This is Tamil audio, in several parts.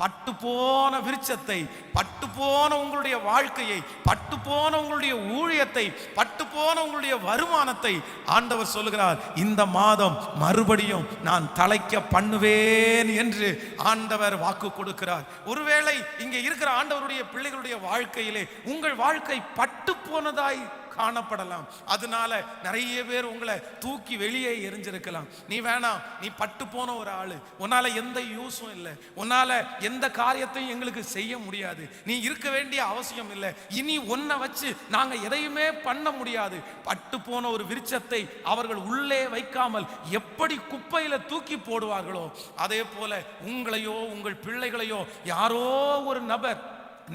பட்டு போன விருட்சத்தை, பட்டு போன உங்களுடைய வாழ்க்கையை, பட்டு போன உங்களுடைய ஊழியத்தை, பட்டு போன உங்களுடைய வருமானத்தை ஆண்டவர் சொல்லுகிறார், இந்த மாதம் மறுபடியும் நான் தழைக்க பண்ணுவேன் என்று ஆண்டவர் வாக்கு கொடுக்கிறார். ஒருவேளை இங்கே இருக்கிற ஆண்டவருடைய பிள்ளைகளுடைய வாழ்க்கையிலே உங்கள் வாழ்க்கை பட்டு போனதாய் காணப்படலாம். அதனால நிறைய பேர் உங்களை தூக்கி வெளியே எரிஞ்சிருக்கலாம். நீ வேணாம், நீ பட்டு போன ஒரு ஆளு, உன்னால எந்த யூஸும் இல்லை, உன்னால எந்த காரியத்தையும் எங்களுக்கு செய்ய முடியாது, நீ இருக்க வேண்டிய அவசியம் இல்லை, இனி உன்னை வச்சு நாங்க எதையுமே பண்ண முடியாது. பட்டு போன ஒரு விருட்சத்தை அவர்கள் உள்ளே வைக்காமல் எப்படி குப்பையில தூக்கி போடுவார்களோ அதே போல உங்களையோ உங்கள் பிள்ளைகளையோ யாரோ ஒரு நபர்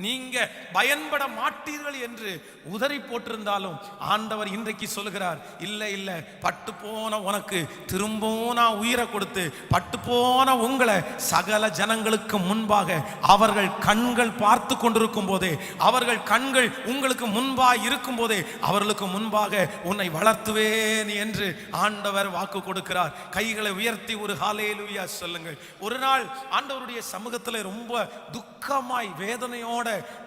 நீங்க பயன்பட மாட்டீர்கள் என்று உதறி போட்டிருந்தாலும் ஆண்டவர் இன்றைக்கு சொல்லுகிறார், இல்லை இல்லை, பட்டு போன உனக்கு திரும்பவும் நான் உயிரை கொடுத்து பட்டு போன உங்களை சகல ஜனங்களுக்கு முன்பாக அவர்கள் கண்கள் பார்த்து கொண்டிருக்கும் போதே, அவர்கள் கண்கள் உங்களுக்கு முன்பாக இருக்கும் போதே அவர்களுக்கு முன்பாக உன்னை வளர்த்துவேன் என்று ஆண்டவர் வாக்கு கொடுக்கிறார். கைகளை உயர்த்தி ஒரு ஹல்லேலூயா சொல்லுங்கள். ஒரு நாள் ஆண்டவருடைய சமூகத்தில் ரொம்ப துக்கமாய் வேதனையோட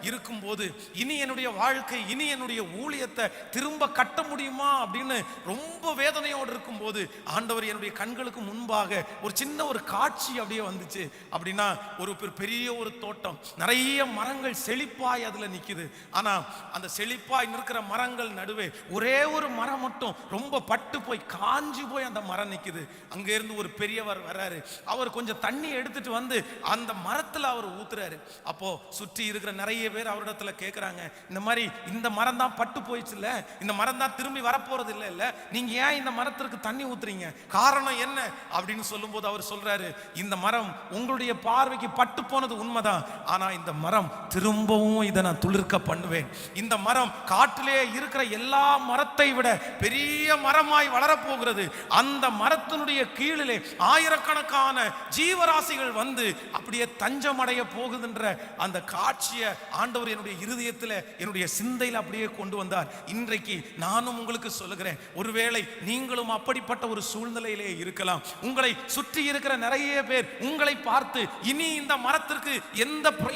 இருக்கும்போது, இனி என்னுடைய வாழ்க்கை, இனி என்னுடைய ஊழியத்தை திரும்ப கட்ட முடியுமா அப்படின்னு ரொம்ப வேதனையோடு இருக்கும்போது ஆண்டவர் என்னுடைய கண்களுக்கு முன்பாக ஒரு சின்ன ஒரு காட்சி அப்படியே வந்துச்சு. அப்படின்னா ஒரு பெரிய ஒரு தோட்டம், நிறைய மரங்கள் செழிப்பாய் அதுல நிக்குது. ஆனா அந்த செழிப்பாய் நிற்கிற மரங்கள் நடுவே ஒரே ஒரு மரம் மட்டும் ரொம்ப பட்டு போய் காஞ்சி போய் அந்த மரம் நிக்குது. அங்க இருந்து ஒரு பெரியவர் வர்றாரு. அவர் கொஞ்சம் தண்ணி எடுத்துட்டு வந்து அந்த மரத்துல அவர் ஊத்துறாரு. அப்போ சுற்றி இருக்கிற நிறைய பேர் அவரிடத்துல கேட்கிறாங்க, இந்த மாதிரி இந்த மரம் தான் பட்டு போயிடுச்சு இல்ல, இந்த மரம் தான் திரும்பி வரப்போறது இல்ல இல்ல, நீங்க ஏன் இந்த மரத்திற்கு தண்ணி ஊத்துறீங்க, காரணம் என்ன அப்படின்னு சொல்லும்போது அவர் சொல்றாரு, இந்த மரம் உங்களுடைய பார்வைக்கு பட்டு போனது உண்மைதான், ஆனா இந்த மரம் திரும்பவும் இதை நான் துளிர்க்க பண்ணுவேன். இந்த மரம் காட்டிலே இருக்கிற எல்லா மரத்தை விட பெரிய மரமாய் வளரப்போகிறது. அந்த மரத்தினுடைய கீழிலே ஆயிரக்கணக்கான ஜீவராசிகள் வந்து அப்படியே தஞ்சமடைய போகுதுன்ற அந்த காட்சியை ஆண்டவர் என்னுடைய இருதயத்தில், என்னுடைய சிந்தையில் அப்படியே கொண்டு வந்தார். இன்றைக்கு நானும் உங்களுக்கு சொல்லுகிறேன், ஒருவேளை நீங்களும் அப்படிப்பட்ட ஒரு சூழ்நிலையிலே இருக்கலாம். உங்களை சுற்றி இருக்கிற நிறைய பேர் உங்களை பார்த்து, இனி இந்த மரத்திற்கு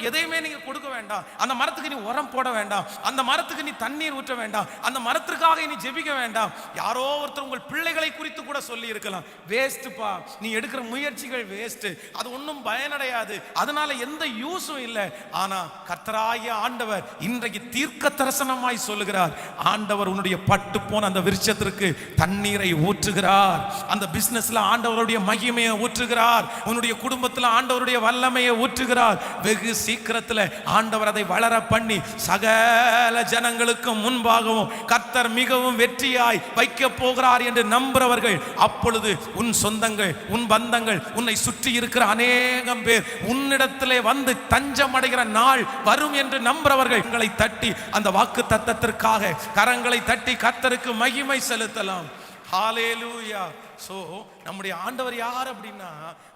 எதையுமே நீங்க கொடுக்க வேண்டாம், அந்த மரத்துக்கு நீ உரம் போட வேண்டாம், அந்த மரத்துக்கு நீ தண்ணீர் ஊற்ற வேண்டாம், அந்த மரத்திற்காக நீ ஜெபிக்க வேண்டாம். யாரோ ஒருத்தர் உங்கள் பிள்ளைகளை குறித்து கூட சொல்லி இருக்கலாம், வேஸ்ட்பா, நீ எடுக்கிற முயற்சிகள் வேஸ்ட், அது ஒன்றும் பயனடையாது, அதனால எந்த யூஸும் இல்லை. ஆனா கர்த்தராகிய ஆண்டவர் இன்றைக்கு தீர்க்க தரிசனமாய் சொல்லுகிறார், ஆண்டவர் உன்னுடைய பட்டு போன அந்த விருட்சத்திற்கு தண்ணீரை ஊற்றுகிறார். அந்த பிசினஸ்ல ஆண்டவருடைய மகிமையை ஊற்றுகிறார். உன்னுடைய குடும்பத்தில் ஆண்டவருடைய வல்லமையை ஊற்றுகிறார். வெகு சீக்கிரத்தில் ஆண்டவர் அதை வளர பண்ணி சகல ஜனங்களுக்கு முன்பாகவும் கர்த்தர் மிகவும் வெற்றியாய் வைக்க போகிறார் என்று நம்புறவர்கள், அப்பொழுது உன் சொந்தங்கள், உன் பந்தங்கள், உன்னை சுற்றி இருக்கிற அநேகம் பேர் உன்னிடத்திலே வந்து தஞ்சம் அடைகிற நாள் வரும் என்று நம்புறவர்கள் கரங்களை தட்டி அந்த வாக்கு தத்தத்திற்காக கரங்களை தட்டி கர்த்தருக்கு மகிமை செலுத்தலாம். ஹல்லேலூயா. சோ நம்முடைய ஆண்டவர் யார் அப்படின்னா,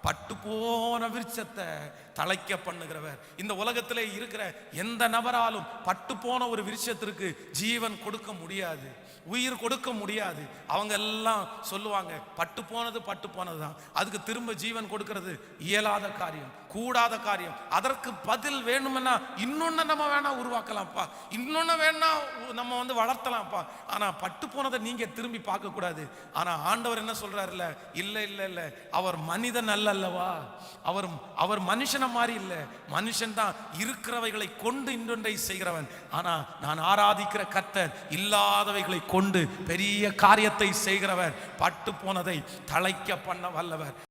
பட்டு போன விருட்சத்தை தழைக்க பண்ணுகிறவர். இந்த உலகத்திலே இருக்கிற எந்த நபராலும் பட்டு போன ஒரு விருட்சத்திற்கு ஜீவன் கொடுக்க முடியாது, உயிர் கொடுக்க முடியாது. அவங்க எல்லாம் சொல்லுவாங்க, பட்டு போனது பட்டு போனதுதான், அதுக்கு திரும்ப ஜீவன் கொடுக்கிறது இயலாத காரியம், கூடாத காரியம். அதற்கு பதில் வேணும்னா இன்னொன்னு நம்ம வேணா உருவாக்கலாம்ப்பா, இன்னொன்னு வேணா நம்ம வளர்த்தலாம்ப்பா. ஆனா பட்டு போனதை நீங்க திரும்பி பார்க்க கூடாது. ஆனா ஆண்டவர் என்ன சொல்றாருல்ல, இல்ல இல்ல இல்ல, அவர் மனிதன் அல்லவா, அவர் மனுஷன மாதிரி இல்ல, மனுஷன் தான் இருக்கிறவைகளை கொண்டு இன்னொன்றை செய்கிறவன். ஆனா நான் ஆராதிக்கிற கர்த்தர் இல்லாதவைகளை கொண்டு பெரிய காரியத்தை செய்கிறவர், பட்டு போனதை தழைக்க பண்ண வல்லவர்.